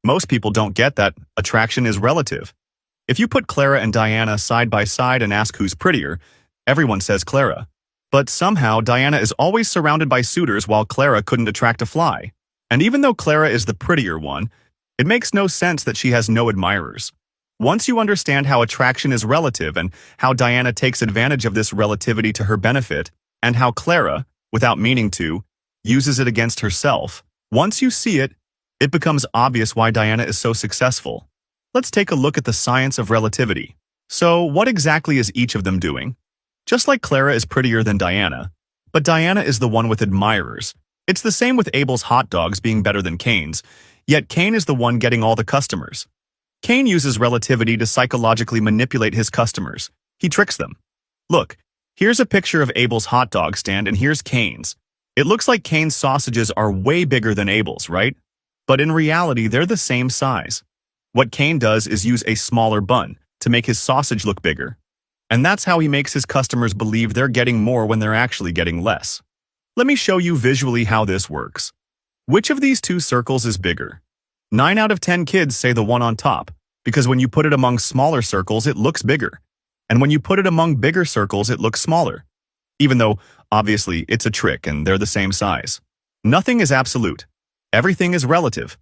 Most people don't get that attraction is relative. If you put Clara and Diana side by side and ask who's prettier, everyone says Clara. But somehow, Diana is always surrounded by suitors while Clara couldn't attract a fly. And even though Clara is the prettier one, it makes no sense that she has no admirers. Once you understand how attraction is relative and how Diana takes advantage of this relativity to her benefit, and how Clara, without meaning to, uses it against herself, once you see it, it becomes obvious why Diana is so successful. Let's take a look at the science of relativity. So, what exactly is each of them doing? Just like Clara is prettier than Diana, but Diana is the one with admirers. It's the same with Abel's hot dogs being better than Cain's, yet Cain is the one getting all the customers. Cain uses relativity to psychologically manipulate his customers. He tricks them. Look, here's a picture of Abel's hot dog stand and here's Cain's. It looks like Cain's sausages are way bigger than Abel's, right? But in reality, they're the same size. What Cain does is use a smaller bun to make his sausage look bigger. And that's how he makes his customers believe they're getting more when they're actually getting less. Let me show you visually how this works. Which of these two circles is bigger? 9 out of 10 kids say the one on top, because when you put it among smaller circles, it looks bigger. And when you put it among bigger circles, it looks smaller. Even though, obviously, it's a trick and they're the same size. Nothing is absolute. Everything is relative.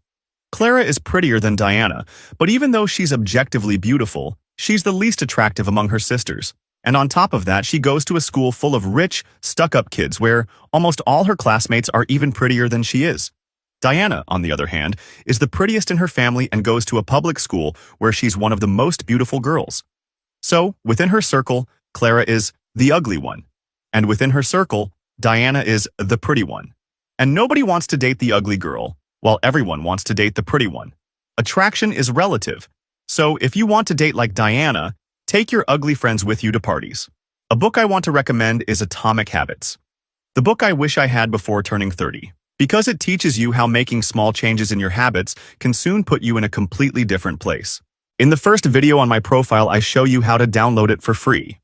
Clara is prettier than Diana, but even though she's objectively beautiful, she's the least attractive among her sisters. And on top of that, she goes to a school full of rich, stuck-up kids where almost all her classmates are even prettier than she is. Diana, on the other hand, is the prettiest in her family and goes to a public school where she's one of the most beautiful girls. So, within her circle, Clara is the ugly one. And within her circle, Diana is the pretty one. And nobody wants to date the ugly girl, while everyone wants to date the pretty one. Attraction is relative. So, if you want to date like Diana, take your ugly friends with you to parties. A book I want to recommend is Atomic Habits. The book I wish I had before turning 30. Because it teaches you how making small changes in your habits can soon put you in a completely different place. In the first video on my profile, I show you how to download it for free.